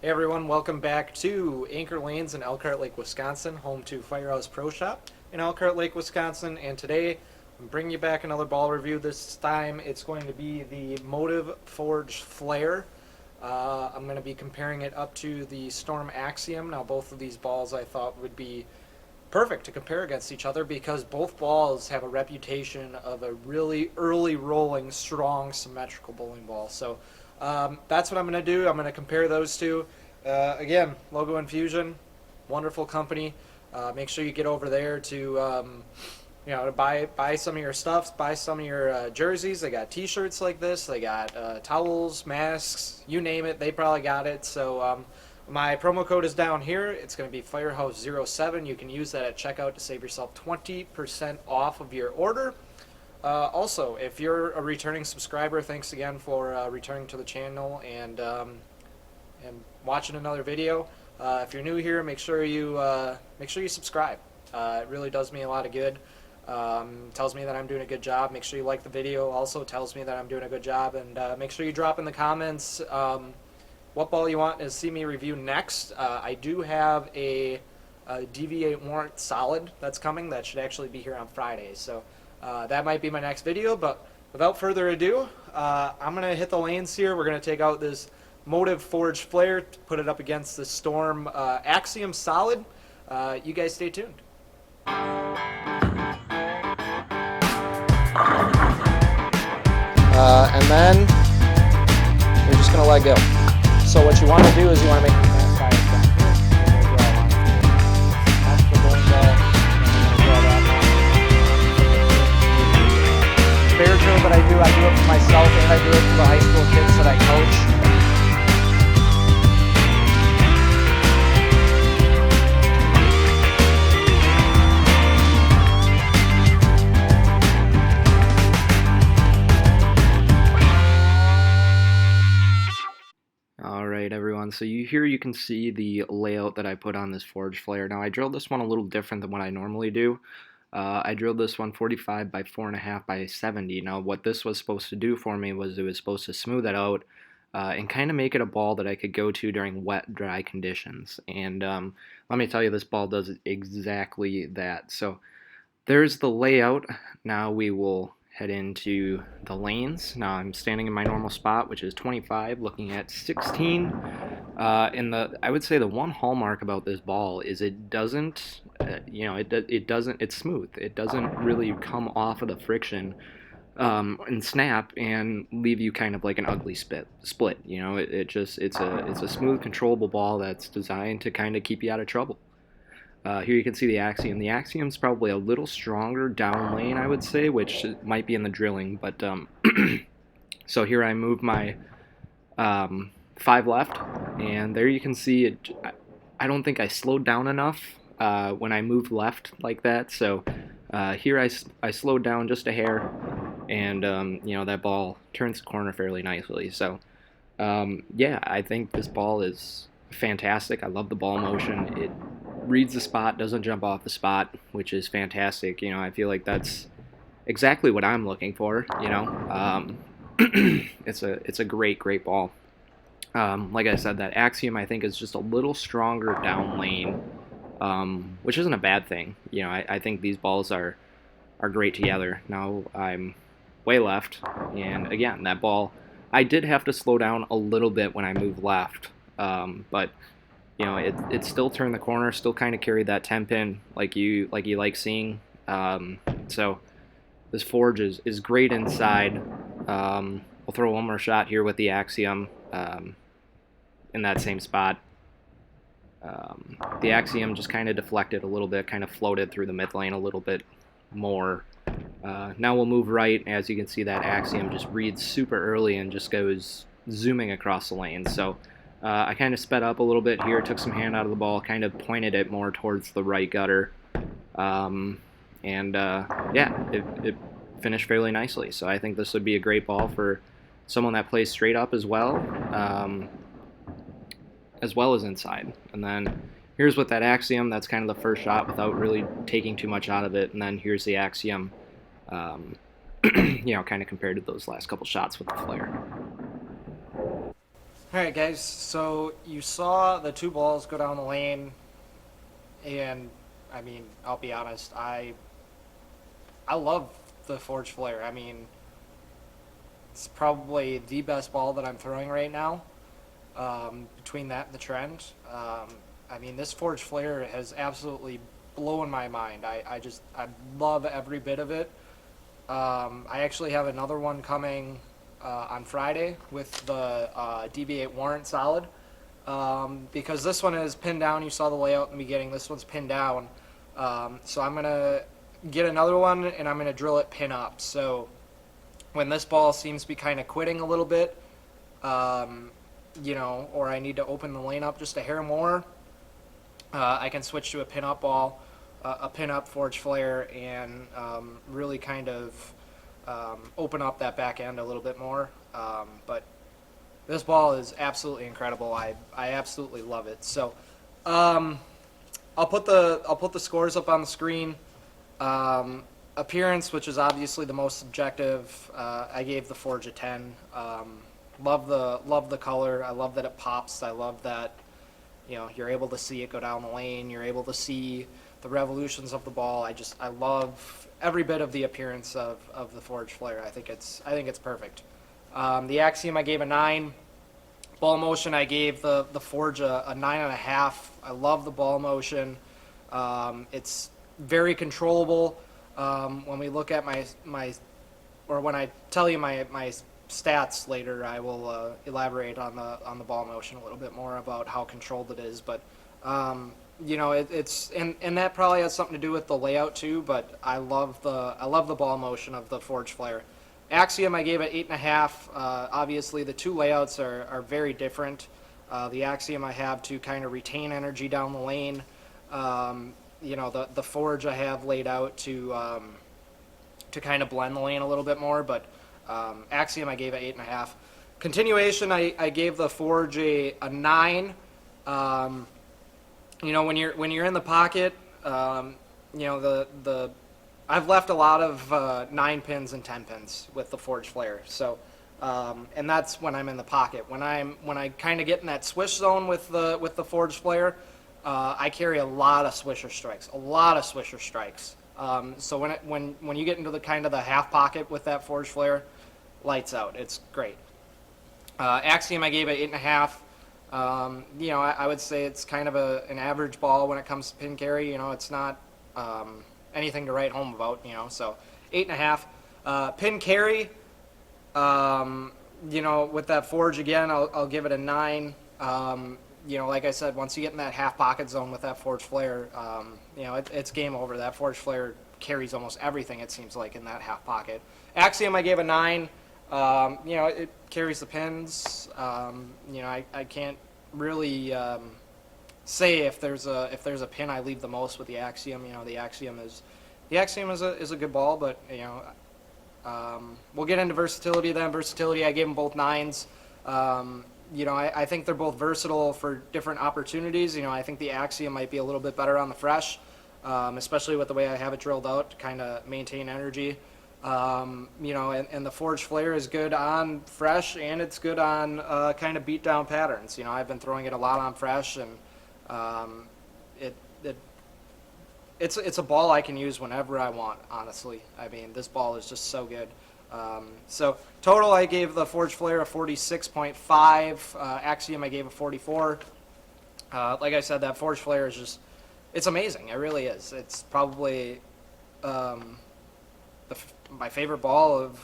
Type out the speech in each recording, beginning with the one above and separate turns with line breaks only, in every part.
Hey everyone, welcome back to Anchor Lanes in Elkhart Lake, Wisconsin, home to Firehouse Pro Shop in Elkhart Lake, Wisconsin. And today I'm bringing you back another ball review. This time it's going to be the Motiv Forged Flare. I'm going to be comparing it up to the Storm Axiom. Now both of these balls I thought would be perfect to compare against each other because both balls have a reputation of a really early rolling, strong, symmetrical bowling ball. So that's what I'm going to do. I'm going to compare those two. Again, Logo Infusion, wonderful company. Make sure you get over there to to buy some of your stuff, buy some of your jerseys. They got T-shirts like this. They got towels, masks, you name it. They probably got it. So my promo code is down here. It's going to be Firehouse07. You can use that at checkout to save yourself 20% off of your order. Also, if you're a returning subscriber, thanks again for returning to the channel and watching another video. If you're new here, make sure you subscribe. It really does me a lot of good. Tells me that I'm doing a good job. Make sure you like the video. Also tells me that I'm doing a good job. And make sure you drop in the comments what ball you want to see me review next. I do have a DV8 Warrant Solid that's coming. That should actually be here on Friday. So that might be my next video. But without further ado, I'm going to hit the lanes here. We're going to take out this Motiv Forged Flare, put it up against the Storm Axiom Solid. You guys stay tuned. And then you're just going to let go. So what you want to do is you want to make the fast tires down here. And we'll draw a line. That's the bowling ball. And we're going to draw that line. Bear drill that I do it for myself and I do it for the high school kids that I coach. Alright everyone, so you can see the layout that I put on this Forged Flare. Now I drilled this one a little different than what I normally do. I drilled this one 45 by 4.5 by 70. Now what this was supposed to do for me was it was supposed to smooth it out and kind of make it a ball that I could go to during wet, dry conditions. And let me tell you, this ball does exactly that. So there's the layout. Now we will head into the lanes. Now I'm standing in my normal spot, which is 25, looking at 16. I would say the one hallmark about this ball is it doesn't, it's smooth. It doesn't really come off of the friction and snap and leave you kind of like an ugly split. It's a smooth, controllable ball that's designed to kind of keep you out of trouble. Here you can see the Axiom. The Axiom's probably a little stronger down lane, I would say, which might be in the drilling. But so here I move my 5 left, and there you can see it. I don't think I slowed down enough when I moved left like that. So here I slowed down just a hair, and that ball turns the corner fairly nicely. So yeah, I think this ball is fantastic. I love the ball motion. It reads the spot, doesn't jump off the spot, which is fantastic. I feel like that's exactly what I'm looking for. It's a great ball. Like I said, that Axiom I think is just a little stronger down lane, which isn't a bad thing. I think these balls are great together. Now I'm way left, and again, that ball, I did have to slow down a little bit when I moved left, but it still turned the corner, still kind of carried that 10 pin like you like seeing. So this Forge is great inside. We'll throw one more shot here with the Axiom in that same spot. The Axiom just kind of deflected a little bit, kind of floated through the mid lane a little bit more. Now we'll move right. As you can see, that Axiom just reads super early and just goes zooming across the lane. So I kind of sped up a little bit here, took some hand out of the ball, kind of pointed it more towards the right gutter, yeah, it finished fairly nicely. So I think this would be a great ball for someone that plays straight up as well as inside. And then here's with that Axiom, that's kind of the first shot without really taking too much out of it. And then here's the Axiom, kind of compared to those last couple shots with the Flare. All right, guys. So you saw the two balls go down the lane, and I mean, I'll be honest. I love the Forge Flare. I mean, it's probably the best ball that I'm throwing right now. Between that and the trend, I mean, this Forge Flare has absolutely blown my mind. I love every bit of it. I actually have another one coming on Friday with the DV8 Warrant Solid, because this one is pinned down. You saw the layout in the beginning. This one's pinned down. So I'm going to get another one, and I'm going to drill it pin up. So when this ball seems to be kind of quitting a little bit, or I need to open the lane up just a hair more, I can switch to a pin up ball, a pin up Forge Flare, and really kind of open up that back end a little bit more. But this ball is absolutely incredible. I absolutely love it. So I'll put the scores up on the screen. Appearance, which is obviously the most subjective, I gave the Forge a 10. Love the color. I love that it pops. I love that you're able to see it go down the lane. You're able to see the revolutions of the ball. I love every bit of the appearance of the Forge Flare. I think it's perfect. The Axiom I gave a 9. Ball motion I gave the Forge a 9.5. I love the ball motion. It's very controllable. When we look at when I tell you my stats later, I will elaborate on the ball motion a little bit more about how controlled it is. But it's and that probably has something to do with the layout too. But I love the ball motion of the Forge Flare. Axiom I gave it 8.5. Obviously the two layouts are very different. The Axiom I have to kind of retain energy down the lane. The Forge I have laid out to kind of blend the lane a little bit more, but Axiom I gave it 8.5. Continuation I gave the Forge a 9. When you're in the pocket, I've left a lot of 9 pins and 10 pins with the Forge Flare. So, and that's when I'm in the pocket. When I kind of get in that swish zone with the Forge Flare, I carry a lot of swisher strikes. So when you get into the kind of the half pocket with that Forge Flare, lights out. It's great. Axiom I gave it 8.5. I would say it's kind of an average ball when it comes to pin carry. It's not anything to write home about. So 8.5. Pin carry. With that Forge again, I'll give it a 9. Like I said, once you get in that half pocket zone with that Forge Flare, it's game over. That Forge Flare carries almost everything, it seems like, in that half pocket. Axiom I gave a 9. It carries the pins. I can't really say if there's a pin I leave the most with the Axiom. The Axiom is a good ball, but we'll get into versatility then. Versatility, I gave them both 9s. I think they're both versatile for different opportunities. I think the Axiom might be a little bit better on the fresh, especially with the way I have it drilled out to kind of maintain energy. And the Forge Flare is good on fresh, and it's good on kind of beat down patterns. I've been throwing it a lot on fresh, and it's a ball I can use whenever I want, honestly. I mean, this ball is just so good. So total, I gave the Forge Flare a 46.5. Axiom, I gave a 44. Like I said, that Forge Flare is just, it's amazing. It really is. It's probably my favorite ball of,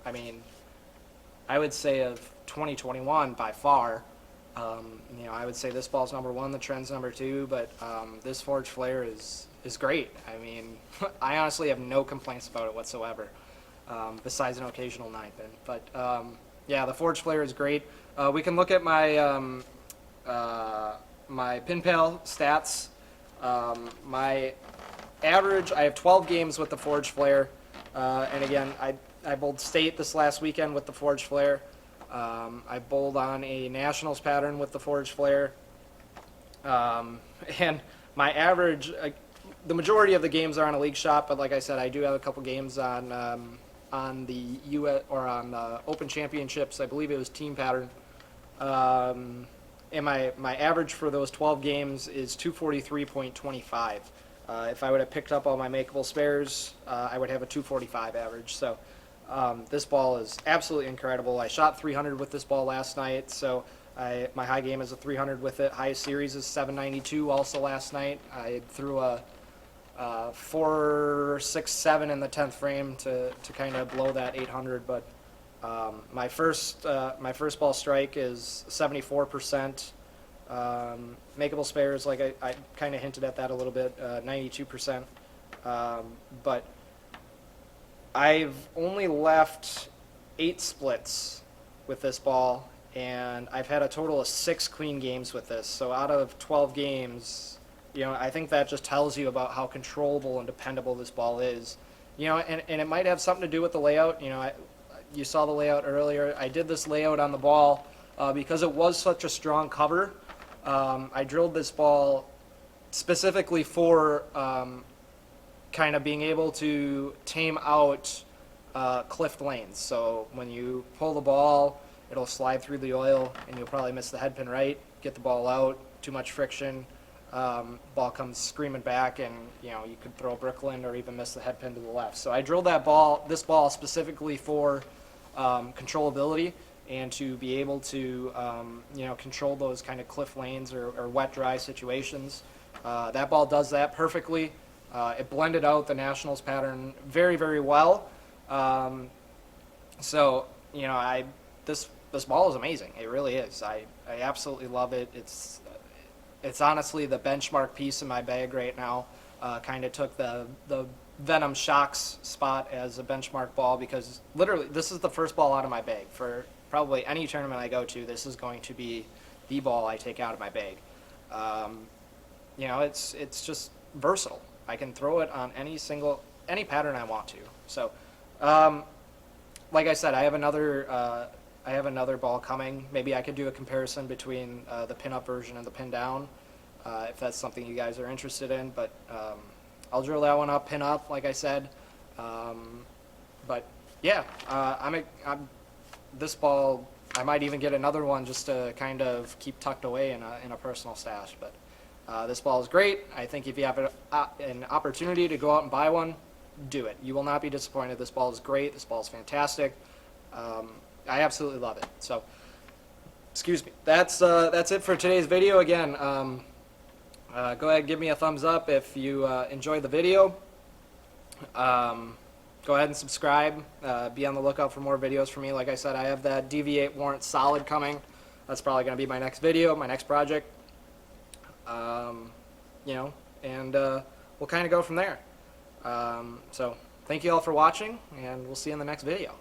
I would say of 2021 by far. I would say this ball's number 1, the trend's number 2, but this Forge Flare is great. I honestly have no complaints about it whatsoever, besides an occasional 9-pin. But yeah, the Forge Flare is great. We can look at my my pin pal stats. My average, I have 12 games with the Forge Flare, and again, I bowled state this last weekend with the Forge Flare. I bowled on a nationals pattern with the Forge Flare, and my average, the majority of the games are on a league shot, but like I said, I do have a couple games on the US or on the Open Championships. I believe it was team pattern. And my average for those 12 games is 243.25. If I would have picked up all my makeable spares, I would have a 245 average. So this ball is absolutely incredible. I shot 300 with this ball last night, so my high game is a 300 with it. Highest series is 792 also last night. I threw a 4.67 in the 10th frame to kind of blow that 800, but my first ball strike is 74%. Makeable spares, like I kind of hinted at that a little bit, 92%. But I've only left 8 splits with this ball, and I've had a total of 6 clean games with this. So out of 12 games, I think that just tells you about how controllable and dependable this ball is. And it might have something to do with the layout. You saw the layout earlier. I did this layout on the ball because it was such a strong cover. I drilled this ball specifically for kind of being able to tame out cliffed lanes. So when you pull the ball, it'll slide through the oil, and you'll probably miss the head pin right, get the ball out, too much friction, ball comes screaming back, and you could throw a Brooklyn or even miss the head pin to the left. So I drilled this ball specifically for controllability and to be able to control those kind of cliff lanes or wet dry situations. That ball does that perfectly. It blended out the Nationals pattern very, very well. So this ball is amazing. It really is. I absolutely love it. It's honestly the benchmark piece in my bag right now. Kind of took the Venom Shocks spot as a benchmark ball because literally this is the first ball out of my bag. For probably any tournament I go to, this is going to be the ball I take out of my bag. It's just versatile. I can throw it on any pattern I want to. So, like I said, I have another ball coming. Maybe I could do a comparison between the pin-up version and the pin-down, if that's something you guys are interested in. But I'll drill that one up, pin up, like I said. But yeah, this ball, I might even get another one just to kind of keep tucked away in a personal stash. But this ball is great. I think if you have an opportunity to go out and buy one, do it. You will not be disappointed. This ball is great. This ball is fantastic. I absolutely love it. So, excuse me. That's it for today's video. Again, go ahead and give me a thumbs up if you enjoyed the video. Go ahead and subscribe. Be on the lookout for more videos from me. Like I said, I have that DV8 Warrant Solid coming. That's probably going to be my next video, my next project. And we'll kind of go from there. So thank you all for watching, and we'll see you in the next video.